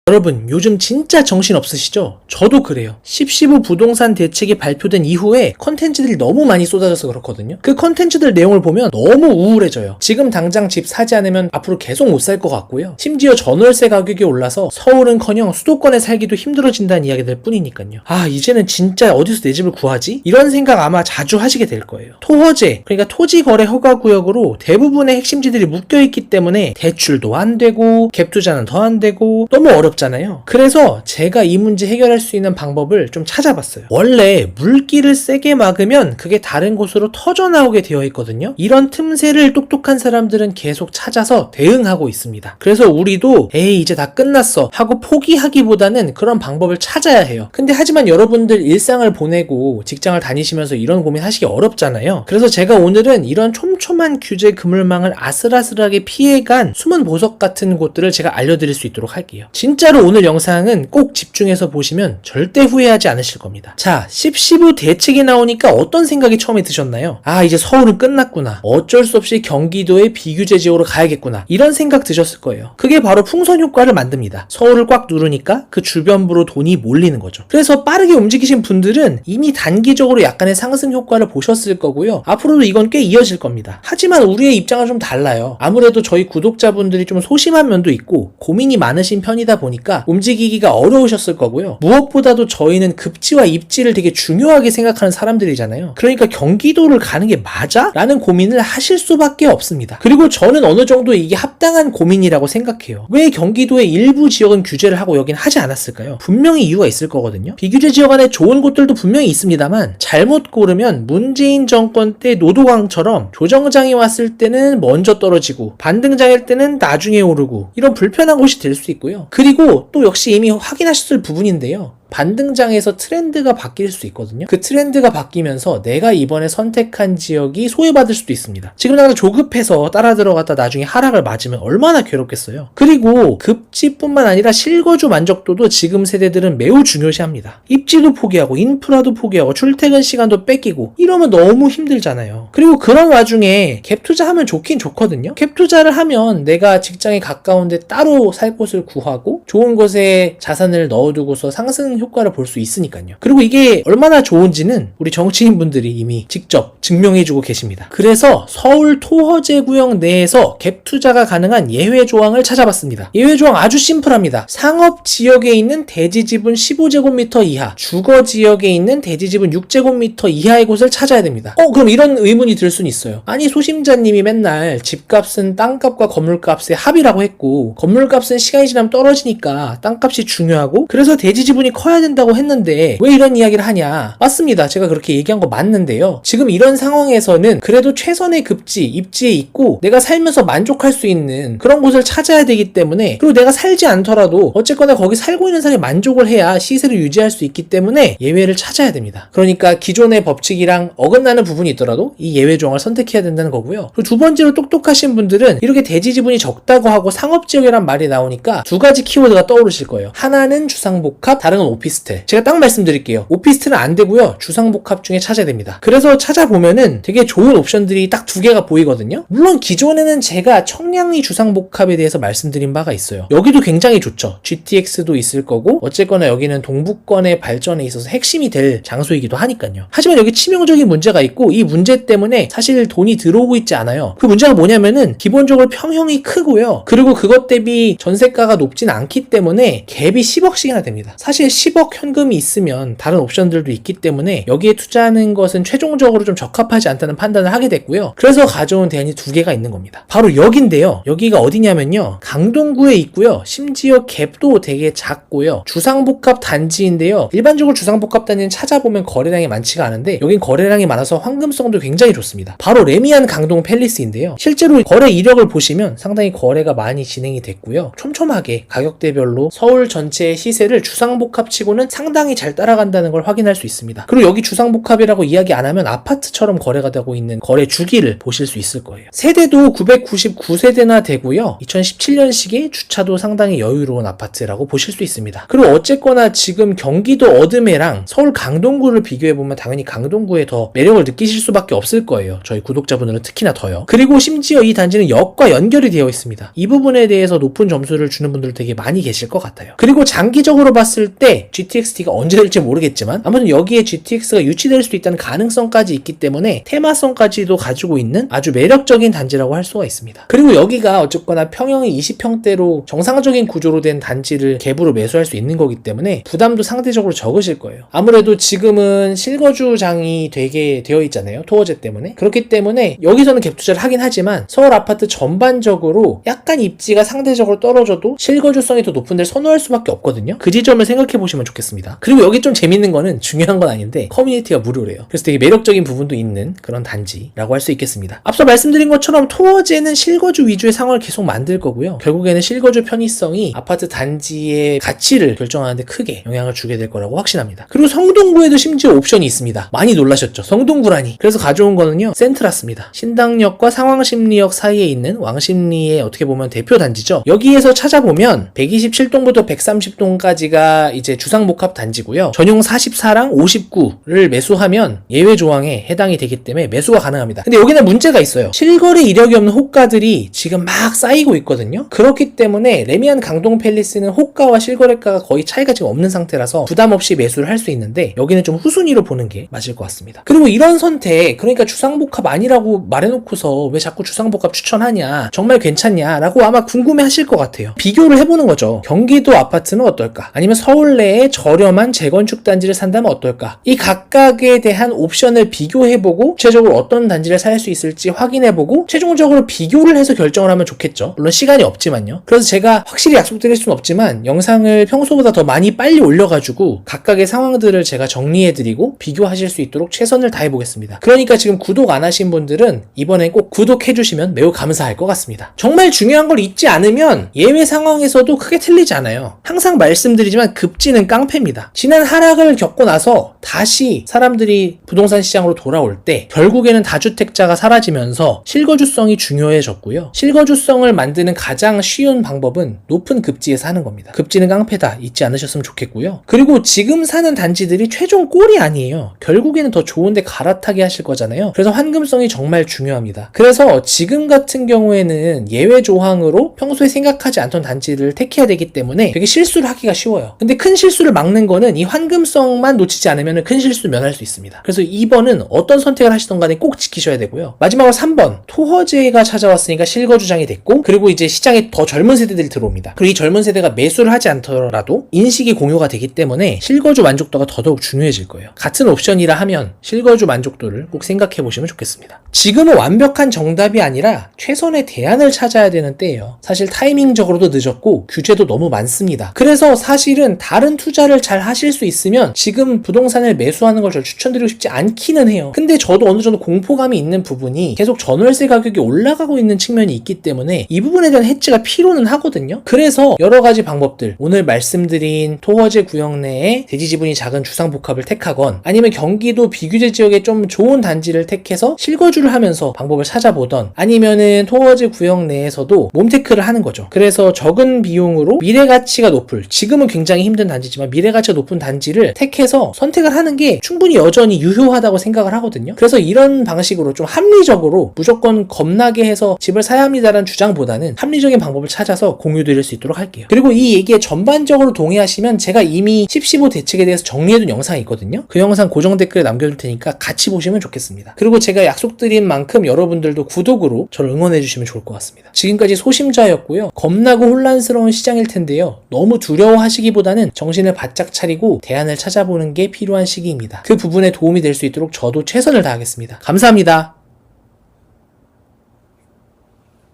여러분 요즘 진짜 정신 없으시죠? 저도 그래요. 10.15 부동산 대책이 발표된 이후에 컨텐츠들이 너무 많이 쏟아져서 그렇거든요. 그 컨텐츠들 내용을 보면 너무 우울해져요. 지금 당장 집 사지 않으면 앞으로 계속 못 살 것 같고요. 심지어 전월세 가격이 올라서 서울은커녕 수도권에 살기도 힘들어진다는 이야기들 뿐이니까요. 이제는 진짜 어디서 내 집을 구하지? 이런 생각 아마 자주 하시게 될 거예요. 토허제, 그러니까 토지거래 허가구역으로 대부분의 핵심지들이 묶여있기 때문에 대출도 안 되고 갭투자는 더 안 되고 너무 어렵잖아요. 그래서 제가 이 문제 해결할 수 있는 방법을 좀 찾아봤어요. 원래 물기를 세게 막으면 그게 다른 곳으로 터져나오게 되어 있거든요. 이런 틈새를 똑똑한 사람들은 계속 찾아서 대응하고 있습니다. 그래서 우리도 이제 다 끝났어 하고 포기하기보다는 그런 방법을 찾아야 해요. 근데 하지만 여러분들 일상을 보내고 직장을 다니시면서 이런 고민 하시기 어렵잖아요. 그래서 제가 오늘은 이런 촘촘한 규제 그물망을 아슬아슬하게 피해간 숨은 보석 같은 곳들을 제가 알려드릴 수 있도록 할게요. 진짜로 오늘 영상은 꼭 집중해서 보시면 절대 후회하지 않으실 겁니다. 자, 10.15 대책이 나오니까 어떤 생각이 처음에 드셨나요? 이제 서울은 끝났구나. 어쩔 수 없이 경기도의 비규제 지역으로 가야겠구나. 이런 생각 드셨을 거예요. 그게 바로 풍선 효과를 만듭니다. 서울을 꽉 누르니까 그 주변부로 돈이 몰리는 거죠. 그래서 빠르게 움직이신 분들은 이미 단기적으로 약간의 상승 효과를 보셨을 거고요. 앞으로도 이건 꽤 이어질 겁니다. 하지만 우리의 입장은 좀 달라요. 아무래도 저희 구독자분들이 좀 소심한 면도 있고 고민이 많으신 편이다 보니까 움직이기가 어려우셨을 거고요. 무엇보다도 저희는 급지와 입지를 되게 중요하게 생각하는 사람들이잖아요. 그러니까 경기도를 가는 게 맞아? 라는 고민을 하실 수밖에 없습니다. 그리고 저는 어느 정도 이게 합당한 고민이라고 생각해요. 왜 경기도의 일부 지역은 규제를 하고 여긴 하지 않았을까요? 분명히 이유가 있을 거거든요. 비규제 지역 안에 좋은 곳들도 분명히 있습니다만 잘못 고르면 문재인 정권 때 노도강처럼 조정장이 왔을 때는 먼저 떨어지고 반등장일 때는 나중에 오르고 이런 불편한 곳이 될 수 있고요. 그리고 또 역시 이미 확인하셨을 부분인데요. 반등장에서 트렌드가 바뀔 수 있거든요. 그 트렌드가 바뀌면서 내가 이번에 선택한 지역이 소외받을 수도 있습니다. 지금 나도 조급해서 따라 들어갔다 나중에 하락을 맞으면 얼마나 괴롭겠어요. 그리고 급지뿐만 아니라 실거주 만족도도 지금 세대들은 매우 중요시합니다. 입지도 포기하고 인프라도 포기하고 출퇴근 시간도 뺏기고 이러면 너무 힘들잖아요. 그리고 그런 와중에 갭 투자하면 좋긴 좋거든요. 갭 투자를 하면 내가 직장에 가까운데 따로 살 곳을 구하고 좋은 곳에 자산을 넣어두고서 상승 효과를 볼 수 있으니까요. 그리고 이게 얼마나 좋은지는 우리 정치인분들이 이미 직접 증명해주고 계십니다. 그래서 서울 토허제 구역 내에서 갭 투자가 가능한 예외 조항을 찾아봤습니다. 예외 조항 아주 심플합니다. 상업 지역에 있는 대지 지분 15제곱미터 이하, 주거 지역에 있는 대지 지분 6제곱미터 이하의 곳을 찾아야 됩니다. 그럼 이런 의문이 들 수는 있어요. 아니 소심자님이 맨날 집값은 땅값과 건물값의 합이라고 했고 건물값은 시간이 지나면 떨어지니까 땅값이 중요하고 그래서 대지 지분이 커야 된다고 했는데 왜 이런 이야기를 하냐? 맞습니다. 제가 그렇게 얘기한 거 맞는데요. 지금 이런 상황에서는 그래도 최선의 급지, 입지에 있고 내가 살면서 만족할 수 있는 그런 곳을 찾아야 되기 때문에 그리고 내가 살지 않더라도 어쨌거나 거기 살고 있는 사람이 만족을 해야 시세를 유지할 수 있기 때문에 예외를 찾아야 됩니다. 그러니까 기존의 법칙이랑 어긋나는 부분이 있더라도 이 예외 조항을 선택해야 된다는 거고요. 그리고 두 번째로 똑똑하신 분들은 이렇게 대지 지분이 적다고 하고 상업지역이란 말이 나오니까 두 가지 키워드가 떠오르실 거예요. 하나는 주상복합, 다른 건 오피스텔. 제가 딱 말씀드릴게요. 오피스텔은 안 되고요. 주상복합 중에 찾아야 됩니다. 그래서 찾아보면은 되게 좋은 옵션들이 딱 두 개가 보이거든요. 물론 기존에는 제가 청량리 주상복합에 대해서 말씀드린 바가 있어요. 여기도 굉장히 좋죠. GTX도 있을 거고 어쨌거나 여기는 동북권의 발전에 있어서 핵심이 될 장소이기도 하니까요. 하지만 여기 치명적인 문제가 있고 이 문제 때문에 사실 돈이 들어오고 있지 않아요. 그 문제가 뭐냐면은 기본적으로 평형이 크고요. 그리고 그것 대비 전세가가 높진 않기 때문에 갭이 10억씩이나 됩니다. 사실 10억 현금이 있으면 다른 옵션들도 있기 때문에 여기에 투자하는 것은 최종적으로 좀 적합하지 않다는 판단을 하게 됐고요. 그래서 가져온 대안이 두 개가 있는 겁니다. 바로 여기인데요. 여기가 어디냐면요. 강동구에 있고요. 심지어 갭도 되게 작고요. 주상복합 단지인데요. 일반적으로 주상복합 단지는 찾아보면 거래량이 많지가 않은데 여긴 거래량이 많아서 황금성도 굉장히 좋습니다. 바로 레미안 강동 팰리스인데요. 실제로 거래 이력을 보시면 상당히 거래가 많이 진행이 됐고요. 촘촘하게 가격대별로 서울 전체의 시세를 주상복합 치고는 상당히 잘 따라간다는 걸 확인할 수 있습니다. 그리고 여기 주상복합이라고 이야기 안 하면 아파트처럼 거래가 되고 있는 거래 주기를 보실 수 있을 거예요. 세대도 999세대나 되고요. 2017년식의 주차도 상당히 여유로운 아파트라고 보실 수 있습니다. 그리고 어쨌거나 지금 경기도 어드매랑 서울 강동구를 비교해보면 당연히 강동구에 더 매력을 느끼실 수밖에 없을 거예요. 저희 구독자분들은 특히나 더요. 그리고 심지어 이 단지는 역과 연결이 되어 있습니다. 이 부분에 대해서 높은 점수를 주는 분들 되게 많이 계실 것 같아요. 그리고 장기적으로 봤을 때 GTX-T가 언제 될지 모르겠지만 아무튼 여기에 GTX가 유치될 수도 있다는 가능성까지 있기 때문에 테마성까지도 가지고 있는 아주 매력적인 단지라고 할 수가 있습니다. 그리고 여기가 어쨌거나 평형이 20평대로 정상적인 구조로 된 단지를 갭으로 매수할 수 있는 거기 때문에 부담도 상대적으로 적으실 거예요. 아무래도 지금은 실거주장이 되게 되어 있잖아요. 토어제 때문에. 그렇기 때문에 여기서는 갭 투자를 하긴 하지만 서울 아파트 전반적으로 약간 입지가 상대적으로 떨어져도 실거주성이 더 높은 데를 선호할 수밖에 없거든요. 그 지점을 생각해 보시면 좋겠습니다. 그리고 여기 좀 재밌는 거는 중요한 건 아닌데 커뮤니티가 무료래요. 그래서 되게 매력적인 부분도 있는 그런 단지라고 할 수 있겠습니다. 앞서 말씀드린 것처럼 토어제는 실거주 위주의 상황을 계속 만들 거고요. 결국에는 실거주 편의성이 아파트 단지의 가치를 결정하는데 크게 영향을 주게 될 거라고 확신합니다. 그리고 성동구에도 심지어 옵션이 있습니다. 많이 놀라셨죠? 성동구라니. 그래서 가져온 거는요. 센트라스입니다. 신당역과 상왕십리역 사이에 있는 왕십리의 어떻게 보면 대표 단지죠. 여기에서 찾아보면 127동부터 130동까지가 이제 주상복합 단지고요. 전용 44랑 59를 매수하면 예외 조항에 해당이 되기 때문에 매수가 가능합니다. 근데 여기는 문제가 있어요. 실거래 이력이 없는 호가들이 지금 막 쌓이고 있거든요. 그렇기 때문에 레미안 강동 팰리스는 호가와 실거래가가 거의 차이가 지금 없는 상태라서 부담 없이 매수를 할 수 있는데 여기는 좀 후순위로 보는 게 맞을 것 같습니다. 그리고 이런 선택, 그러니까 주상복합 아니라고 말해놓고서 왜 자꾸 주상복합 추천하냐, 정말 괜찮냐 라고 아마 궁금해 하실 것 같아요. 비교를 해보는 거죠. 경기도 아파트는 어떨까? 아니면 서울 내에 저렴한 재건축 단지를 산다면 어떨까? 이 각각에 대한 옵션을 비교해보고 구체적으로 어떤 단지를 살 수 있을지 확인해보고 최종적으로 비교를 해서 결정을 하면 좋겠죠. 물론 시간이 없지만요. 그래서 제가 확실히 약속드릴 수는 없지만 영상을 평소보다 더 많이 빨리 올려가지고 각각의 상황들을 제가 정리해드리고 비교하실 수 있도록 최선을 다해보겠습니다. 그러니까 지금 구독 안 하신 분들은 이번엔 꼭 구독해주시면 매우 감사할 것 같습니다. 정말 중요한 걸 잊지 않으면 예외 상황에서도 크게 틀리지 않아요. 항상 말씀드리지만 급지는 깡패입니다. 지난 하락을 겪고 나서 다시 사람들이 부동산 시장으로 돌아올 때 결국에는 다주택자가 사라지면서 실거주성이 중요해졌고요. 실거주성을 만드는 가장 쉬운 방법은 높은 급지에 사는 겁니다. 급지는 깡패다 잊지 않으셨으면 좋겠고요. 그리고 지금 사는 단지들이 최종 꼴이 아니에요. 결국에는 더 좋은데 갈아타게 하실 거잖아요. 그래서 환금성이 정말 중요합니다. 그래서 지금 같은 경우에는 예외 조항으로 평소에 생각하지 않던 단지를 택해야 되기 때문에 되게 실수를 하기가 쉬워요. 근데 큰 실수를 막는 거는 이 환금성만 놓치지 않으면 큰 실수 면할 수 있습니다. 그래서 2번은 어떤 선택을 하시던 간에 꼭 지키셔야 되고요. 마지막으로 3번 토허제가 찾아왔으니까 실거주장이 됐고 그리고 이제 시장에 더 젊은 세대들이 들어옵니다. 그리고 이 젊은 세대가 매수를 하지 않더라도 인식이 공유가 되기 때문에 실거주 만족도가 더더욱 중요해질 거예요. 같은 옵션이라 하면 실거주 만족도를 꼭 생각해 보시면 좋겠습니다. 지금은 완벽한 정답이 아니라 최선의 대안을 찾아야 되는 때예요. 사실 타이밍적으로도 늦었고 규제도 너무 많습니다. 그래서 사실은 다른 투자를 잘 하실 수 있으면 지금 부동산을 매수하는 걸 저 추천드리고 싶지 않기는 해요. 근데 저도 어느 정도 공포감이 있는 부분이 계속 전월세 가격이 올라가고 있는 측면이 있기 때문에 이 부분에 대한 해지가 필요는 하거든요. 그래서 여러 가지 방법들, 오늘 말씀드린 토허제 구역 내에 대지 지분이 작은 주상복합을 택하건 아니면 경기도 비규제 지역에 좀 좋은 단지를 택해서 실거주를 하면서 방법을 찾아보던 아니면은 토허제 구역 내에서도 몸테크를 하는 거죠. 그래서 적은 비용으로 미래가치가 높을, 지금은 굉장히 힘든 단지지만 미래가치가 높은 단지를 택해서 선택을 하는 게 충분히 여전히 유효하다고 생각을 하거든요. 그래서 이런 방식으로 좀 합리적으로 무조건 겁나게 해서 집을 사야 합니다라는 주장보다는 합리적인 방법을 찾아서 공유드릴 수 있도록 할게요. 그리고 이 얘기에 전반적으로 동의하시면 제가 이미 10-15 대책에 대해서 정리해둔 영상이 있거든요. 그 영상 고정 댓글에 남겨둘 테니까 같이 보시면 좋겠습니다. 그리고 제가 약속드린 만큼 여러분들도 구독으로 저를 응원해주시면 좋을 것 같습니다. 지금까지 소심자였고요. 겁나고 혼란스러운 시장일 텐데요. 너무 두려워하시기보다는 정신을 바짝 차리고 대안을 찾아보는 게 필요한 시기입니다. 그 부분에 도움이 될 수 있도록 저도 최선을 다하겠습니다. 감사합니다.